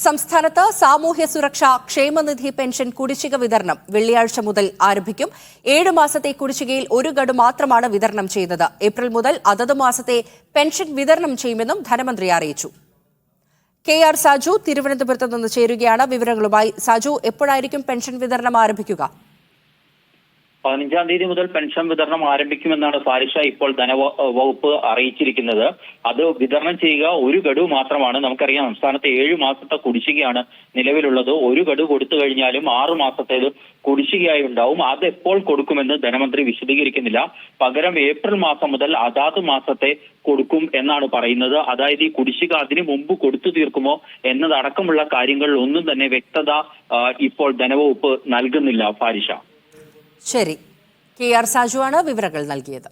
സംസ്ഥാനത്ത് സാമൂഹ്യ സുരക്ഷാ ക്ഷേമനിധി പെൻഷൻ കുടിശ്ശിക വിതരണം വെള്ളിയാഴ്ച മുതൽ ആരംഭിക്കും. 7 മാസത്തെ കുടിശ്ശികയിൽ ഒരു ഗഡു മാത്രമാണ് വിതരണം ചെയ്തത്. ഏപ്രിൽ മുതൽ അതത് മാസത്തെ പെൻഷൻ വിതരണം ചെയ്യുമെന്നും ധനമന്ത്രി അറിയിച്ചു. KR സാജു തിരുവനന്തപുരത്ത് നിന്ന് ചേരുകയാണ് വിവരങ്ങളുമായി. സാജു, എപ്പോഴായിരിക്കും പെൻഷൻ വിതരണം ആരംഭിക്കുക? 15-ാം തീയതി മുതൽ പെൻഷൻ വിതരണം ആരംഭിക്കുമെന്നാണ് ഫാരിഷ ഇപ്പോൾ ധനവകുപ്പ് അറിയിച്ചിരിക്കുന്നത്. അത് വിതരണം ചെയ്യുക ഒരു ഗഡു മാത്രമാണ്. നമുക്കറിയാം, സംസ്ഥാനത്ത് 7 മാസത്തെ കുടിശ്ശികയാണ് നിലവിലുള്ളത്. ഒരു ഗഡു കൊടുത്തു കഴിഞ്ഞാലും 6 മാസത്തേത് കുടിശ്ശികയായി ഉണ്ടാവും. അത് എപ്പോൾ കൊടുക്കുമെന്ന് ധനമന്ത്രി വിശദീകരിക്കുന്നില്ല. പകരം ഏപ്രിൽ മാസം മുതൽ അതാത് മാസത്തെ കൊടുക്കും എന്നാണ് പറയുന്നത്. അതായത് ഈ കുടിശ്ശിക അതിനു മുമ്പ് കൊടുത്തു തീർക്കുമോ എന്നതടക്കമുള്ള കാര്യങ്ങളിൽ ഒന്നും തന്നെ വ്യക്തത ഇപ്പോൾ ധനവകുപ്പ് നൽകുന്നില്ല. ഫാരിഷ. ശരി, KR സാജുവാണ് വിവരങ്ങൾ നൽകിയത്.